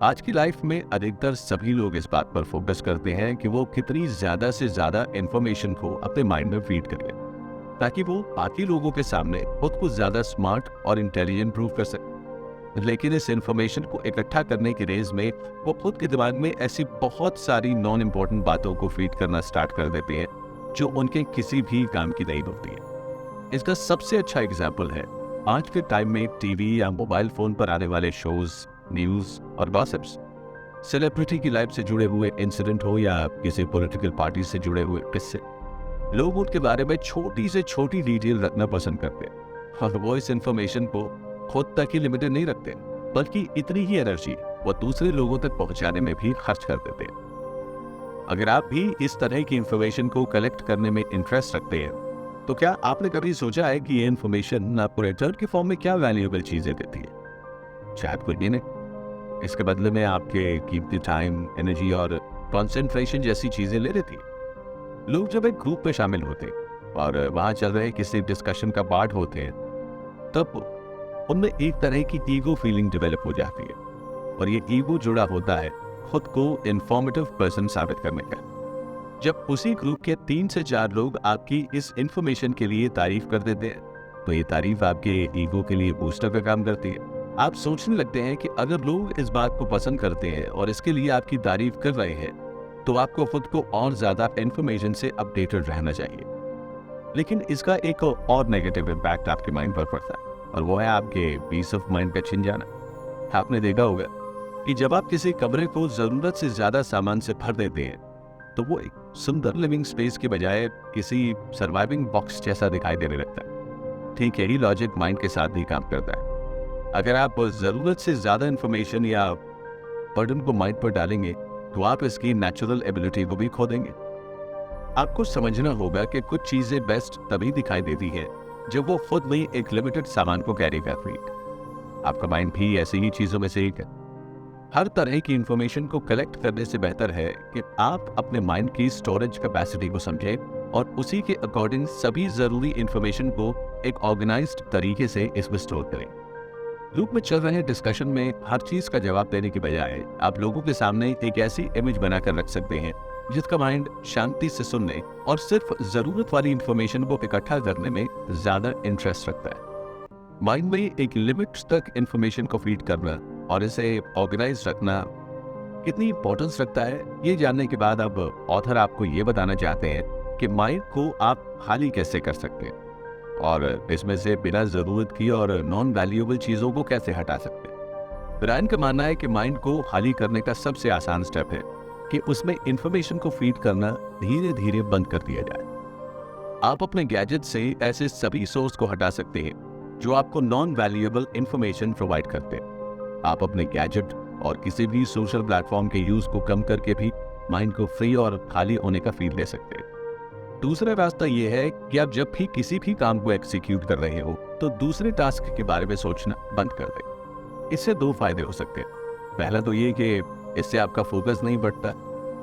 आज की लाइफ में अधिकतर सभी लोग इस बात पर फोकस करते हैं कि वो कितनी ज्यादा से ज्यादा इंफॉर्मेशन को अपने माइंड में फीड कर लें ताकि वो बाकी लोगों के सामने खुद को ज्यादा स्मार्ट और इंटेलिजेंट प्रूव कर सके। लेकिन इस इंफॉर्मेशन को इकट्ठा करने की रेस में वो खुद के दिमाग में ऐसी बहुत सारी नॉन इम्पोर्टेंट बातों को फीड करना स्टार्ट कर देते हैं जो उनके किसी भी काम की नहीं होती है। इसका सबसे अच्छा एग्जाम्पल है आज के टाइम में टीवी या मोबाइल फोन पर आने वाले शोज, न्यूज और गॉसिप्स। सेलिब्रिटी की लाइफ से जुड़े हुए इंसिडेंट हो या किसी पॉलिटिकल पार्टी से जुड़े हुए किस्से, लोग उनके बारे में छोटी से छोटी डिटेल रखना पसंद करते हैं और वो इस इंफॉर्मेशन को खुद तक ही लिमिटेड नहीं रखते, बल्कि इतनी ही एनर्जी वो दूसरे लोगों तक पहुंचाने में भी खर्च कर देते हैं। अगर आप भी इस तरह की इंफॉर्मेशन को कलेक्ट करने में इंटरेस्ट रखते हैं तो क्या आपने कभी सोचा है कि ये इंफॉर्मेशन आपको रिटर्न के फॉर्म में क्या वैल्यूएबल चीजें देती है? शायद कुछ भी नहीं। इसके बदले में आपके कीमती टाइम, एनर्जी और कंसंट्रेशन जैसी चीजें ले लेती है। लोग जब एक ग्रुप में शामिल होते हैं और वहां चल रहे किसी डिस्कशन का पार्ट होते हैं, तब उनमें एक तरह की ईगो फीलिंग डेवलप हो जाती है और ये ईगो जुड़ा होता है खुद को इंफॉर्मेटिव पर्सन साबित करने का। जब उसी ग्रुप के 3 से 4 लोग आपकी इस इंफॉर्मेशन के लिए तारीफ कर देते हैं तो ये तारीफ आपके ईगो के लिए बूस्टर का काम करती है। आप सोचने लगते हैं कि अगर लोग इस बात को पसंद करते हैं और इसके लिए आपकी तारीफ कर रहे हैं तो आपको खुद को और ज्यादा इंफॉर्मेशन से अपडेटेड रहना चाहिए। लेकिन इसका एक और नेगेटिव इम्पैक्ट आपके माइंड पर पड़ता है और वो है आपके पीस ऑफ माइंड का छिन जाना। आपने देखा होगा कि जब आप किसी कमरे को जरूरत से ज्यादा सामान से भर देते हैं तो वो एक सुंदर लिविंग स्पेस के बजाय किसी सर्वाइविंग बॉक्स जैसा दिखाई देने लगता है। ठीक यही लॉजिक माइंड के साथ भी काम करता है। अगर आप जरूरत से ज्यादा इंफॉर्मेशन या बर्डन को माइंड पर डालेंगे तो आप इसकी नेचुरल एबिलिटी को भी खो देंगे। आपको समझना होगा कि कुछ चीजें बेस्ट तभी दिखाई देती है जब वो खुद में एक लिमिटेड सामान को कैरी कर रही है। आपका माइंड भी ऐसी ही चीजों में से एक है। हर तरह की इंफॉर्मेशन को कलेक्ट करने से बेहतर है कि आप अपने माइंड की स्टोरेज कैपेसिटी को समझें और उसी के अकॉर्डिंग सभी जरूरी इंफॉर्मेशन को एक ऑर्गेनाइज्ड तरीके से इसमें स्टोर करें। ग्रुप में चल रहे डिस्कशन में हर चीज का जवाब देने के बजाय आप लोगों के सामने एक ऐसी इमेज बनाकर रख सकते हैं जिसका माइंड शांति से सुनने और सिर्फ जरूरत वाली इंफॉर्मेशन को इकट्ठा करने में ज्यादा इंटरेस्ट रखता है। माइंड में एक लिमिट तक इंफॉर्मेशन को फीड करना और इसे ऑर्गेनाइज रखना कितनी इंपॉर्टेंस रखता है, ये जानने के बाद अब ऑथर आपको ये बताना चाहते हैं कि माइंड को आप खाली कैसे कर सकते हैं और इसमें से बिना जरूरत की और नॉन वैल्यूएबल चीजों को कैसे हटा सकते हैं। ब्रायन का मानना है कि माइंड को खाली करने का सबसे आसान स्टेप है कि उसमें इंफॉर्मेशन को फीड करना धीरे धीरे बंद कर दिया जाए। आप अपने गैजेट से ऐसे सभी सोर्स को हटा सकते हैं जो आपको नॉन वैल्यूएबल इंफॉर्मेशन प्रोवाइड करते हैं। आप अपने गैजेट और किसी भी सोशल प्लेटफॉर्म के यूज को कम करके भी माइंड को फ्री और खाली होने का फील ले सकते हैं। दूसरा रास्ता यह है कि आप जब भी किसी भी काम को एग्जीक्यूट कर रहे हो तो दूसरे टास्क के बारे में सोचना बंद कर दें। इससे 2 फायदे हो सकते हैं। पहला तो ये कि इससे आपका फोकस नहीं बढ़ता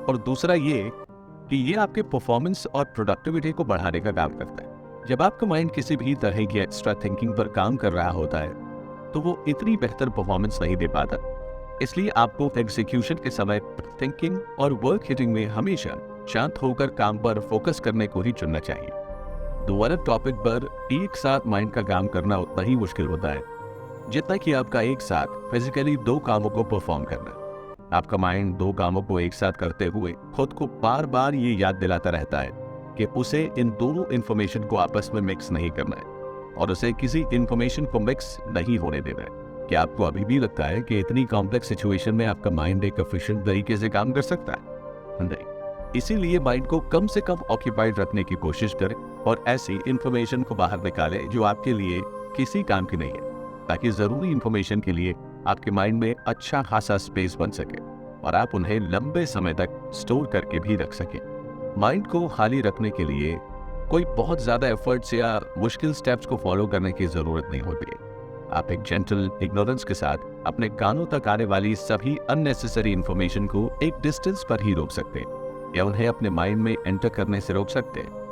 और दूसरा ये कि ये आपके परफॉर्मेंस और प्रोडक्टिविटी को बढ़ाने का काम करता है। जब आपका माइंड किसी भी तरह की एक्स्ट्रा थिंकिंग पर काम कर रहा होता है तो वो इतनी बेहतर परफॉर्मेंस नहीं दे पाता। इसलिए आपको एग्जीक्यूशन के समय थिंकिंग और वर्क हिटिंग में हमेशा शांत होकर काम पर फोकस करने को ही चुनना चाहिए। 2 अलग टॉपिक पर एक साथ माइंड का काम करना उतना ही मुश्किल होता है जितना कि आपका एक साथ फिजिकली 2 कामों को परफॉर्म करना। आपका माइंड 2 कामों को एक साथ करते हुए खुद को बार बार ये याद दिलाता रहता है कि उसे इन दोनों इंफॉर्मेशन को आपस में मिक्स नहीं करना है और उसे किसी इंफॉर्मेशन को मिक्स नहीं होने देना है। क्या आपको अभी भी लगता है कि इतनी कॉम्प्लेक्स सिचुएशन में आपका माइंड एक एफिशिएंट तरीके से काम कर सकता है? नहीं। इसीलिए माइंड को कम से कम ऑक्यूपाइड रखने की कोशिश करें और ऐसी इंफॉर्मेशन को बाहर निकालें जो आपके लिए किसी काम की नहीं है, ताकि जरूरी इंफॉर्मेशन के लिए आपके माइंड में अच्छा खासा स्पेस बन सके और आप उन्हें लंबे समय तक स्टोर करके भी रख सकें। माइंड को खाली रखने के लिए कोई बहुत ज्यादा एफर्ट्स या मुश्किल स्टेप्स को फॉलो करने की जरूरत नहीं होती है। आप एक जेंटल इग्नोरेंस के साथ अपने कानों तक आने वाली सभी अननेसेसरी इंफॉर्मेशन को एक डिस्टेंस पर ही रोक सकते हैं या उन्हें अपने माइंड में एंटर करने से रोक सकते हैं।